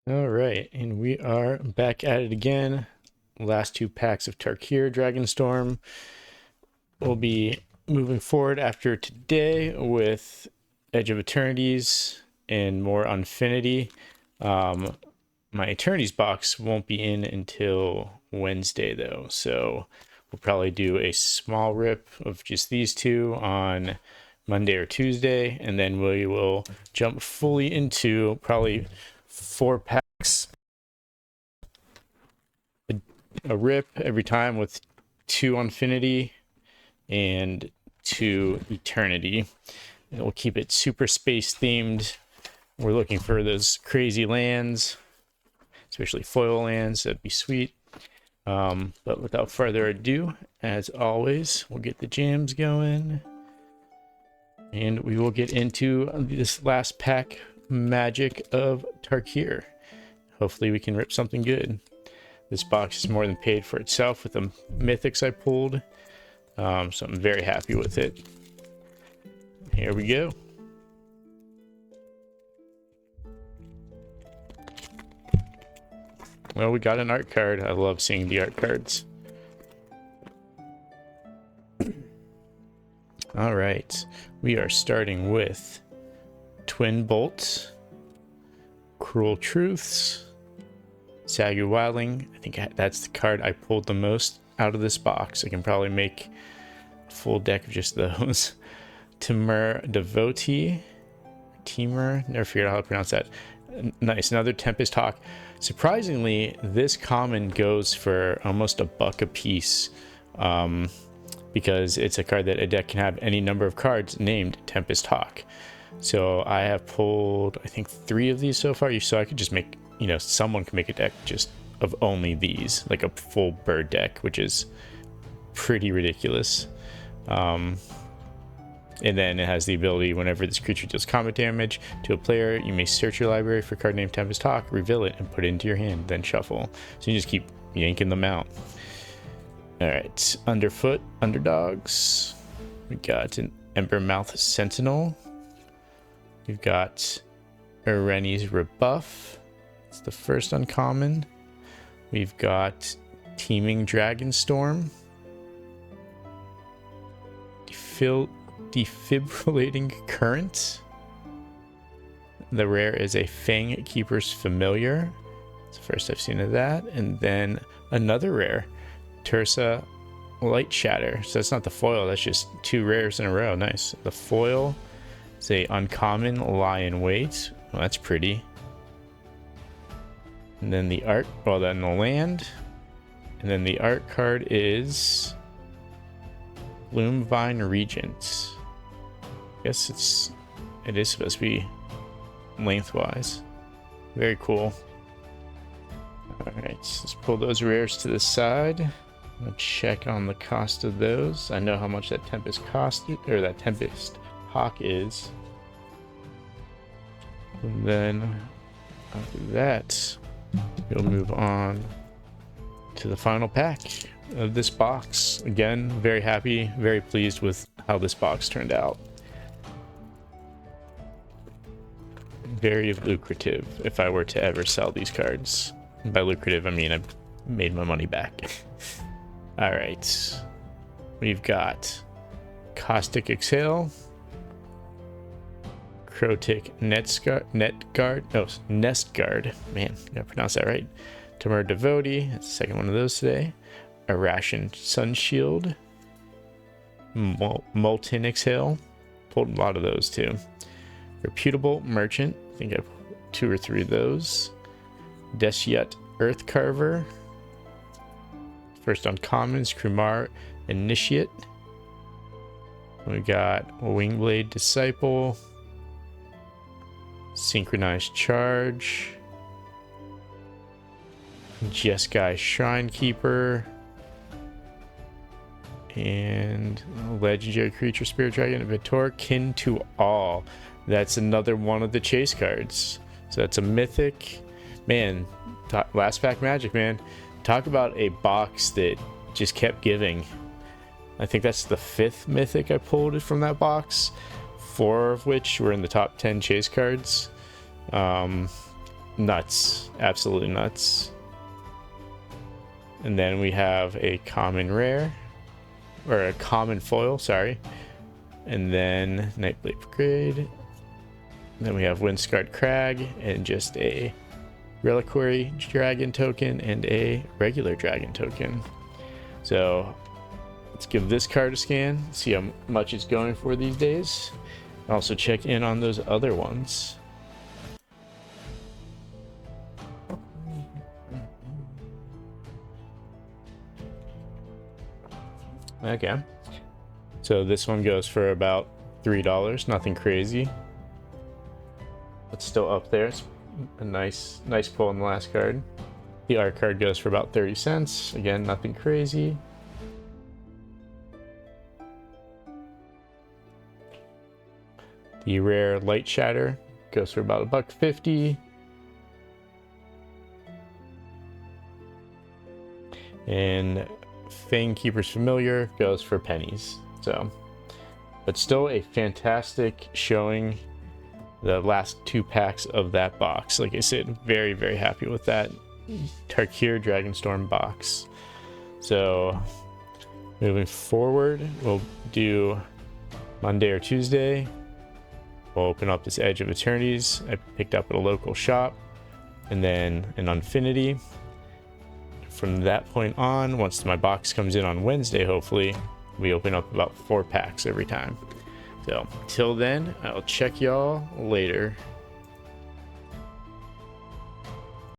All right, and we are back at it again. Last two packs of Tarkir Dragonstorm. We'll be moving forward after today with Edge of Eternities and more Unfinity. My Eternities box won't be in until Wednesday though, so we'll probably do a small rip of just these two on Monday or Tuesday, and then we will jump fully into probably 4 packs a rip every time with 2 Unfinity and 2 Eternity. And we'll keep it super space themed. We're looking for those crazy lands, especially foil lands. That'd be sweet. But without further ado, as always, we'll get the jams going. And we will get into this last pack magic of Tarkir. Hopefully we can rip something good. This box is more than paid for itself with the mythics I pulled. So I'm very happy with it. Here we go. Well, we got an art card. I love seeing the art cards. All right. We are starting with Twin Bolts, Cruel Truths, Sagu Wildling. I think that's the card I pulled the most out of this box. I can probably make a full deck of just those. Timur Devotee. Timur, never figured out how to pronounce that. Nice, another Tempest Hawk. Surprisingly, this common goes for almost $1 a piece, because it's a card that a deck can have any number of cards named Tempest Hawk. So I have pulled, I think, 3 of these so far. So I could just make, someone can make a deck just of only these, like a full bird deck, which is pretty ridiculous. And then it has the ability, whenever this creature deals combat damage to a player, you may search your library for a card named Tempest Hawk, reveal it, and put it into your hand, then shuffle. So you just keep yanking them out. Alright, Underfoot, Underdogs. We got an Embermouth Sentinel. We've got Ireni's Rebuff. It's the first uncommon. We've got Teeming Dragonstorm. Defibrillating Current. The rare is a Fang Keeper's Familiar. It's the first I've seen of that. And then another rare, Tursa Light Shatter. So that's not the foil, that's just 2 rares in a row. Nice. The foil is a uncommon Lie in Wait. Well, that's pretty. And then the art, well, then the land. And then the art card is Gloomvine Regent. I guess it is supposed to be lengthwise. Very cool. Alright, let's pull those rares to the side. I'll check on the cost of those. I know how much that Tempest cost, or that Tempest Hawk is. And then after that, we'll move on to the final pack of this box. Again, very happy, very pleased with how this box turned out. Very lucrative if I were to ever sell these cards. And by lucrative, I mean I've made my money back. All right, we've got Caustic Exhale, Crotic Nest Guard. Man, gotta pronounce that right. Timur Devotee, that's the second one of those today. Irration Sunshield, Molten Exhale, pulled a lot of those too. Reputable Merchant, I think I put 2 or 3 of those. Desyut Earthcarver. First uncommons, Krumar Initiate. We got Wingblade Disciple, Synchronized Charge, Jeskai Shrinekeeper, and Legendary Creature Spirit Dragon Vitor Kin to All. That's another one of the chase cards. So that's a mythic. Man, last pack magic, man. Talk about a box that just kept giving. I think that's the 5th mythic I pulled from that box, 4 of which were in the top 10 chase cards. nuts, absolutely nuts. And then we have a common rare, or a common foil, sorry. And then Nightblade Brigade. Then we have Windscarred Crag and just a Reliquary Dragon token and a regular Dragon token. So let's give this card a scan, see how much it's going for these days. Also check in on those other ones. Okay, so this one goes for about $3, nothing crazy. It's still up there. It's a nice pull in the last card. The art card goes for about 30 cents. Again, nothing crazy. The rare Light Shatter goes for about $1.50. And Fang Keeper's Familiar goes for pennies. So, but still a fantastic showing. The last 2 packs of that box, like I said, very, very happy with that Tarkir Dragonstorm box. So moving forward, we'll do Monday or Tuesday. We'll open up this Edge of Eternities I picked up at a local shop, and then an Infinity. From that point on, once my box comes in on Wednesday, hopefully, we open up about 4 packs every time. So, till then, I'll check y'all later.